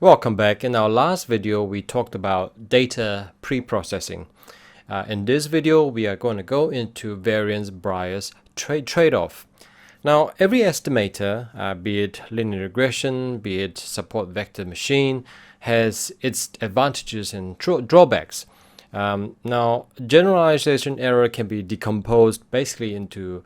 Welcome back. In our last video, we talked about data pre-processing. In this video, we are going to go into variance-bias trade-off. Now, every estimator, be it linear regression, be it support vector machine, has its advantages and drawbacks. Now, generalization error can be decomposed basically into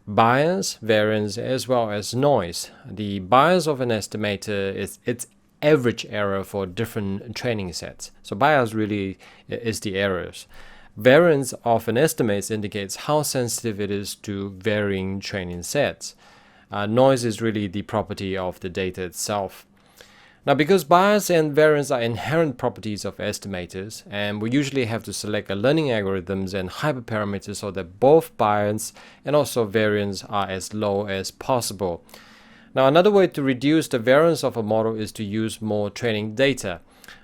bias, variance, as well as noise. The bias of an estimator is its average error for different training sets. So bias really is the errors. Variance of an estimate indicates how sensitive it is to varying training sets. Noise is really the property of the data itself. Now, because bias and variance are inherent properties of estimators, and we usually have to select a learning algorithms and hyperparameters so that both bias and also variance are as low as possible. Now, another way to reduce the variance of a model is to use more training data.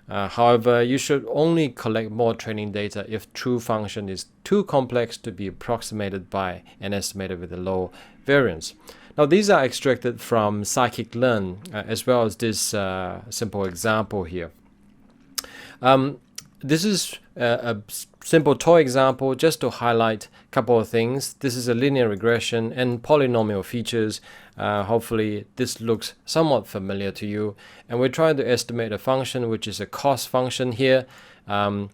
However, you should only collect more training data if true function is too complex to be approximated by an estimator with a low variance. Now, these are extracted from scikit-learn, as well as this simple example here. This is a simple toy example just to highlight a couple of things. This is a linear regression and polynomial features. Hopefully this looks somewhat familiar to you. And we're trying to estimate a function which is a cost function here. And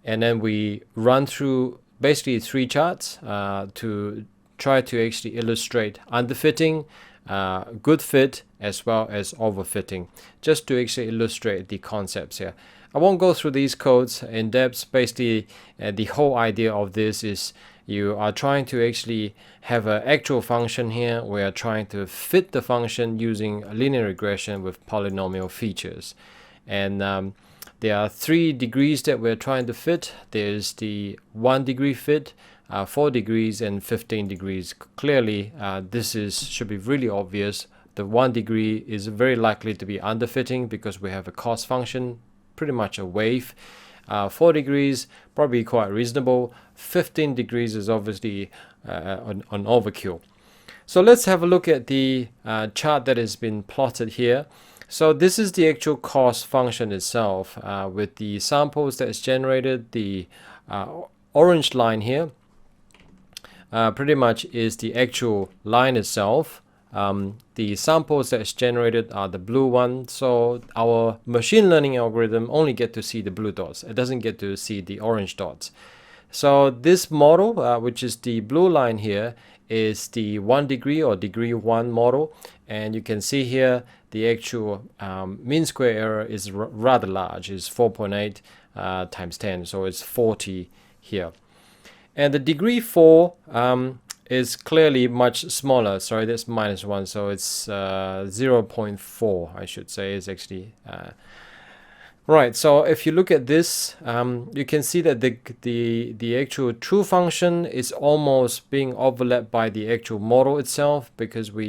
then we run through basically three charts to try to actually illustrate underfitting, good fit, as well as overfitting, just to actually illustrate the concepts here. I won't go through these codes in depth. Basically, the whole idea of this is you are trying to actually have an actual function here. We are trying to fit the function using a linear regression with polynomial features. And there are 3 degrees that we're trying to fit. There's the 1 degree fit, 4 degrees, and 15 degrees. Clearly, should be really obvious. The 1 degree is very likely to be underfitting because we have a cost function, pretty much a wave. 4 degrees, probably quite reasonable. 15 degrees is obviously an overkill. So let's have a look at the chart that has been plotted here. So this is the actual cost function itself with the samples that's generated. The orange line here pretty much is the actual line itself. The samples that's generated are the blue one, so our machine learning algorithm only get to see the blue dots. It doesn't get to see the orange dots. So this model, which is the blue line here, is the 1 degree or degree 1 model, and you can see here the actual mean square error is rather large. It's 4.8 times 10, so it's 40 here. And the degree 4 is clearly much smaller. Sorry, that's -1, so it's 0.4, I should say, is actually right. So if you look at this, you can see that the actual true function is almost being overlapped by the actual model itself, because we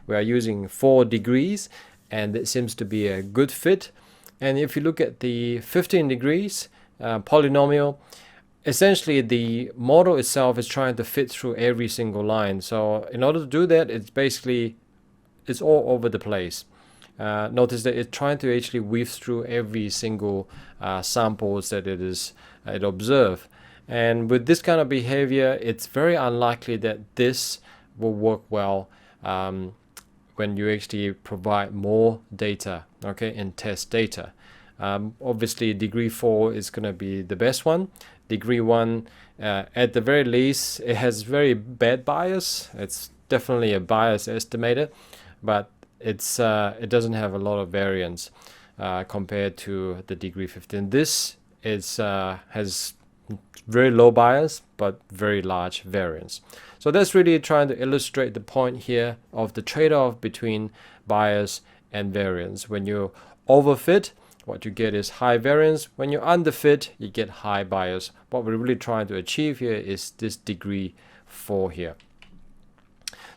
are using 4 degrees, and it seems to be a good fit. And if you look at the 15 degrees polynomial, essentially the model itself is trying to fit through every single line. So in order to do that, it's all over the place. Notice that it's trying to actually weave through every single samples that it observes. And with this kind of behavior, it's very unlikely that this will work well when you actually provide more data, okay, and test data. Obviously, degree 4 is going to be the best one. Degree 1, at the very least, it has very bad bias. It's definitely a bias estimator, but it doesn't have a lot of variance compared to the degree 15. This has very low bias, but very large variance. So that's really trying to illustrate the point here of the trade-off between bias and variance. When you overfit, what you get is high variance. When you underfit, you get high bias. What we're really trying to achieve here is this degree 4 here.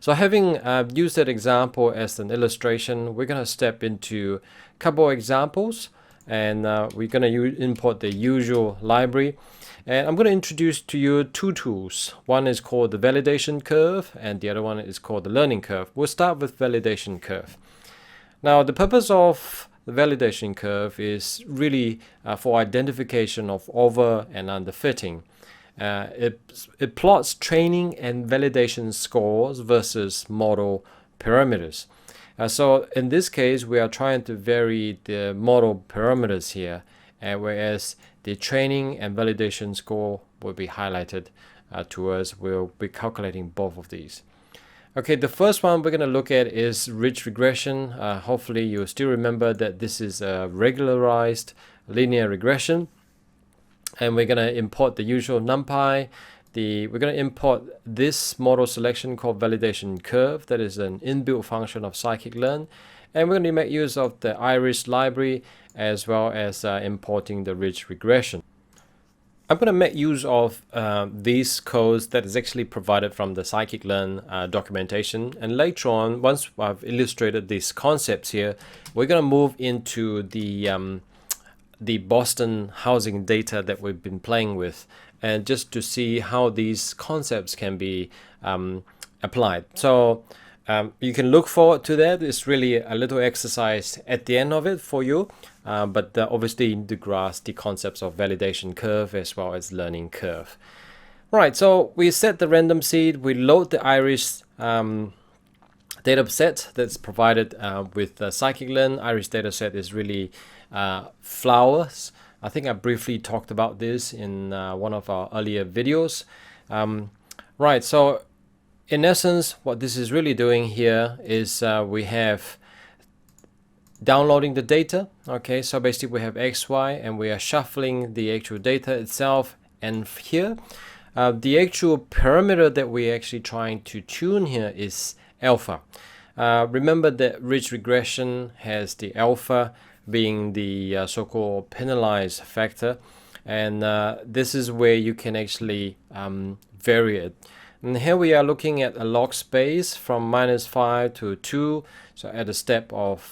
So having used that example as an illustration, we're going to step into a couple of examples, and we're going to import the usual library. And I'm going to introduce to you 2 tools. One is called the validation curve, and the other one is called the learning curve. We'll start with validation curve. Now, the purpose of the validation curve is really for identification of over and under fitting. It plots training and validation scores versus model parameters. So in this case, we are trying to vary the model parameters here, whereas the training and validation score will be highlighted to us. We'll be calculating both of these. Okay, the first one we're going to look at is ridge regression. Hopefully you still remember that this is a regularized linear regression. And we're going to import the usual NumPy. We're going to import this model selection called validation curve. That is an inbuilt function of scikit-learn. And we're going to make use of the iris library as well as importing the ridge regression. I'm going to make use of these codes that is actually provided from the scikit-learn documentation. And later on, once I've illustrated these concepts here, we're going to move into the Boston housing data that we've been playing with, and just to see how these concepts can be applied. So you can look forward to that. It's really a little exercise at the end of it for you, but obviously you need to grasp the concepts of validation curve as well as learning curve. Right, so we set the random seed, we load the iris data set that's provided with scikit-learn. Iris data set is really flowers. I think I briefly talked about this in one of our earlier videos. Right, so in essence, what this is really doing here is we have downloading the data. Okay, so basically we have XY and we are shuffling the actual data itself. And here, the actual parameter that we're actually trying to tune here is alpha. Remember that ridge regression has the alpha being the so-called penalized factor, and this is where you can actually vary it. And here we are looking at a log space from -5 to 2, so at a step of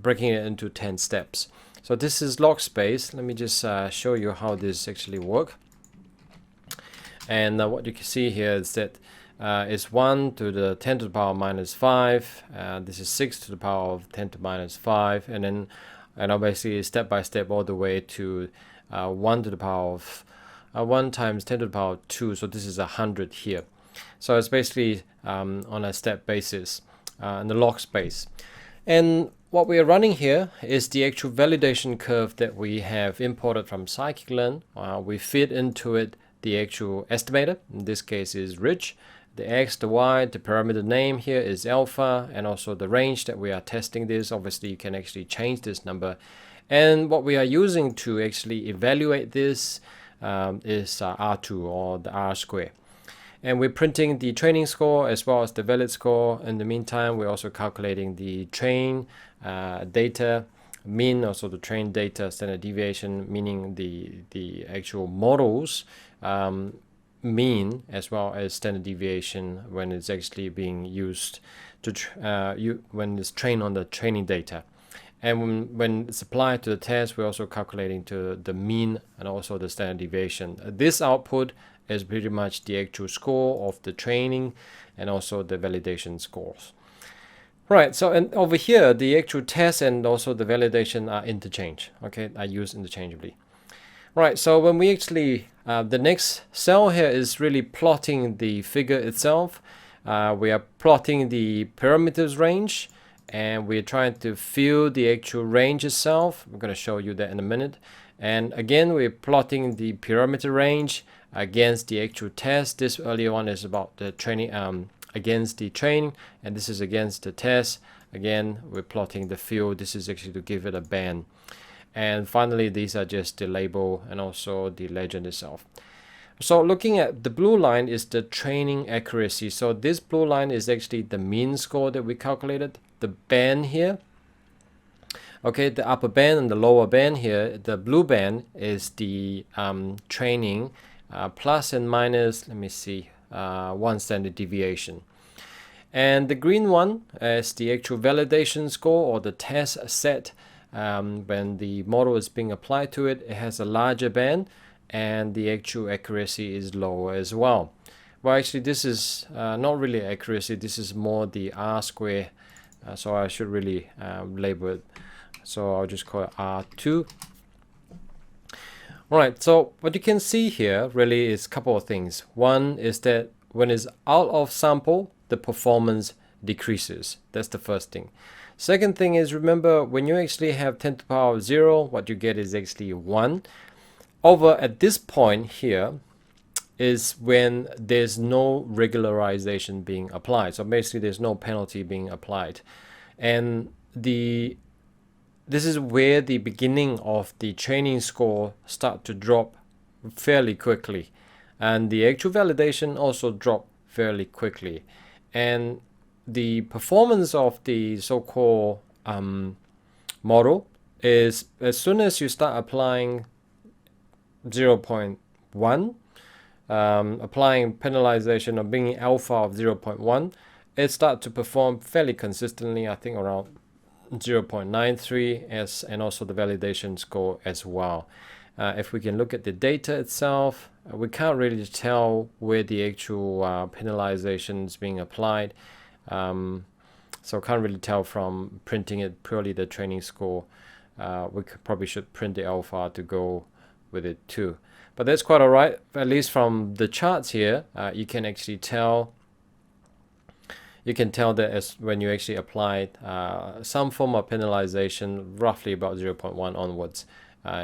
breaking it into 10 steps. So this is log space. Let me just show you how this actually works. And what you can see here is that it's 1 to the 10 to the power -5. This is 6 to the power of 10 to -5, and then basically step by step all the way to 1 to the power of 1 times 10 to the power of 2. So this is 100 here. So it's basically on a step basis in the log space. And what we are running here is the actual validation curve that we have imported from scikit-learn. We feed into it the actual estimator. In this case is ridge. The X, the Y, the parameter name here is alpha, and also the range that we are testing this. Obviously, you can actually change this number. And what we are using to actually evaluate this is R2, or the R square. And we're printing the training score as well as the valid score. In the meantime, we're also calculating the train data mean, also the train data standard deviation, meaning the actual models mean as well as standard deviation when it's actually being used to when it's trained on the training data. And when it's applied to the test, we're also calculating to the mean and also the standard deviation. This output is pretty much the actual score of the training and also the validation scores. Right, so and over here, the actual test and also the validation are interchanged, okay, are used interchangeably. Right, so when we actually, the next cell here is really plotting the figure itself. We are plotting the parameters range, and we're trying to fill the actual range itself. I'm going to show you that in a minute. And again, we're plotting the parameter range against the actual test. This earlier one is about the training, against the training, and this is against the test. Again, we're plotting the fill. This is actually to give it a band. And finally, these are just the label and also the legend itself. So looking at the blue line is the training accuracy. So this blue line is actually the mean score that we calculated. The band here, okay, the upper band and the lower band here, the blue band is the training plus and minus, let me see, 1 standard deviation. And the green one is the actual validation score or the test set. When the model is being applied to it, it has a larger band and the actual accuracy is lower as well. Well, actually this is not really accuracy, this is more the R square, so I should really label it So I'll just call it R2. All right, so what you can see here really is a couple of things. One is that when it's out of sample, the performance decreases. That's the first thing. Second thing is, remember, when you actually have 10 to the power of 0, what you get is actually 1. Over at this point here is when there's no regularization being applied. So basically there's no penalty being applied. And this is where the beginning of the training score start to drop fairly quickly. And the actual validation also drop fairly quickly. And the performance of the so-called model is, as soon as you start applying 0.1, applying penalization or bringing alpha of 0.1, it starts to perform fairly consistently, I think around 0.93 and also the validation score as well. If we can look at the data itself, we can't really tell where the actual penalization is being applied. So can't really tell from printing it purely the training score. We probably should print the alpha to go with it too. But that's quite alright. At least from the charts here, you can actually tell. You can tell that as when you actually apply some form of penalization, roughly about 0.1 onwards,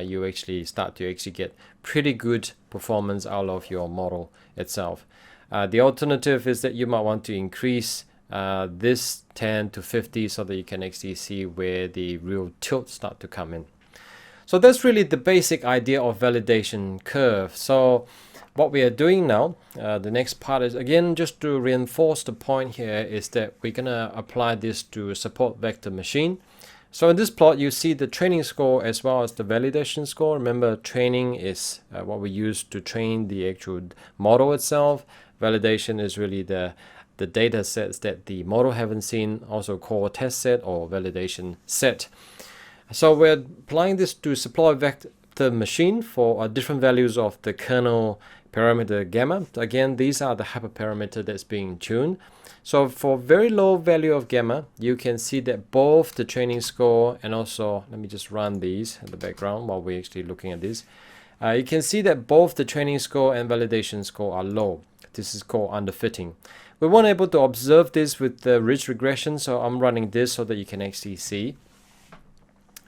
you actually start to actually get pretty good performance out of your model itself. The alternative is that you might want to increase this 10 to 50 so that you can actually see where the real tilt start to come in. So that's really the basic idea of validation curve. So what we are doing now, the next part is, again, just to reinforce the point here, is that we're gonna apply this to a support vector machine. So in this plot, you see the training score as well as the validation score. Remember, training is what we use to train the actual model itself. Validation is really the data sets that the model haven't seen, also called test set or validation set. So we're applying this to support vector machine for different values of the kernel parameter gamma. Again, these are the hyperparameter that's being tuned. So for very low value of gamma, you can see that both the training score and also, let me just run these in the background while we're actually looking at this. You can see that both the training score and validation score are low. This is called underfitting. We weren't able to observe this with the ridge regression, so I'm running this so that you can actually see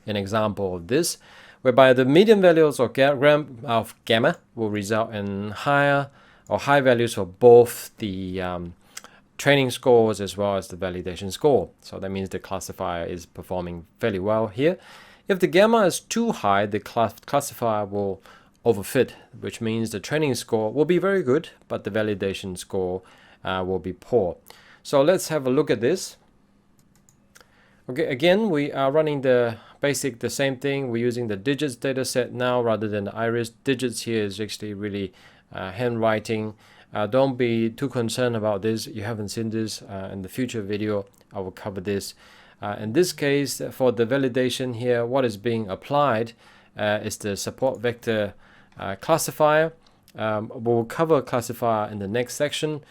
an example of this, whereby the median values of gamma will result in higher or high values for both the training scores as well as the validation score. So that means the classifier is performing fairly well here. If the gamma is too high, the classifier will overfit, which means the training score will be very good, but the validation score will be poor. So let's have a look at this. Okay, again, we are running the same thing. We're using the digits data set now rather than the iris. Digits here is actually really handwriting. Don't be too concerned about this. You haven't seen this. In the future video, I will cover this. In this case, for the validation here, what is being applied is the support vector classifier. We'll cover classifier in the next section.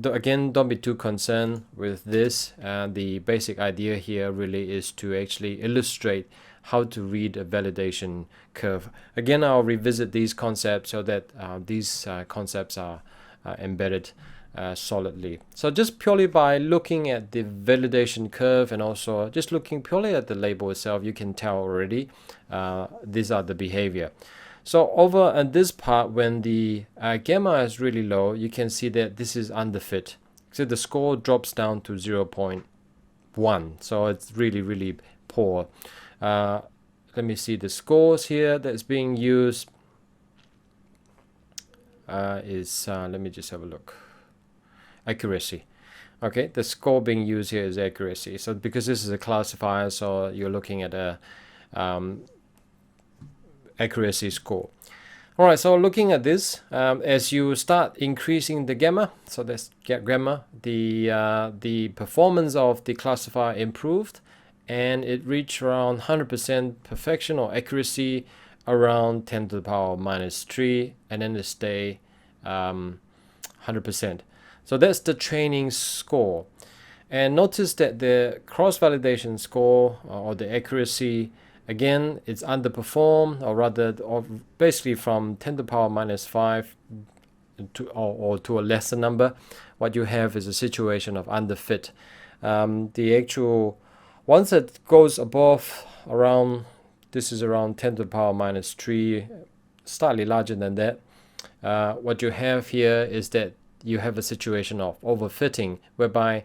Again, don't be too concerned with this. The basic idea here really is to actually illustrate how to read a validation curve. Again, I'll revisit these concepts so that these concepts are embedded solidly. So just purely by looking at the validation curve and also just looking purely at the label itself, you can tell already these are the behavior. So over at this part, when the gamma is really low, you can see that this is underfit. So the score drops down to 0.1. So it's really, really poor. Let me see the scores here that's being used. Let me just have a look. Accuracy. Okay, the score being used here is accuracy. So because this is a classifier, so you're looking at a accuracy score. All right, so looking at this, as you start increasing the gamma, so let's get gamma, the performance of the classifier improved, and it reached around 100% perfection or accuracy around 10 to the power minus 3, and then it stay 100%. So that's the training score. And notice that the cross-validation score or the accuracy, again, it's underperformed, or rather, or basically from 10 to the power minus 5 or to a lesser number. What you have is a situation of underfit. The actual, once it goes above around, this is around 10 to the power minus 3, slightly larger than that. What you have here is that you have a situation of overfitting, whereby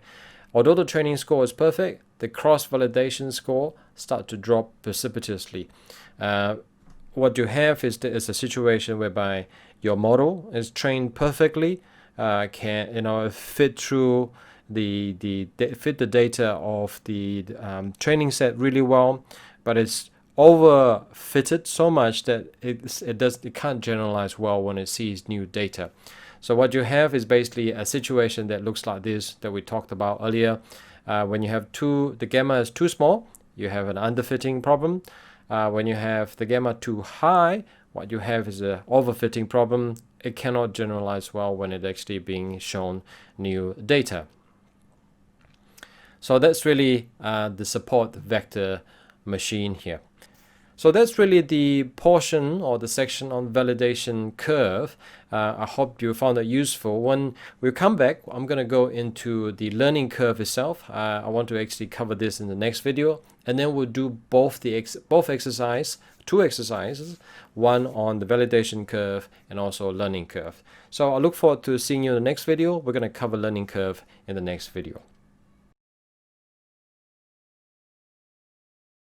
although the training score is perfect, the cross-validation score start to drop precipitously. What you have is a situation whereby your model is trained perfectly, can fit through fit the data of the training set really well, but it's overfitted so much that it can't generalize well when it sees new data. So what you have is basically a situation that looks like this that we talked about earlier. When you have the gamma is too small, you have an underfitting problem. When you have the gamma too high, what you have is an overfitting problem. It cannot generalize well when it's actually being shown new data. So that's really the support vector machine here. So that's really the portion or the section on validation curve. I hope you found that useful. When we come back, I'm going to go into the learning curve itself. I want to actually cover this in the next video, and then we'll do both two exercises, one on the validation curve and also learning curve. So I look forward to seeing you in the next video. We're going to cover learning curve in the next video.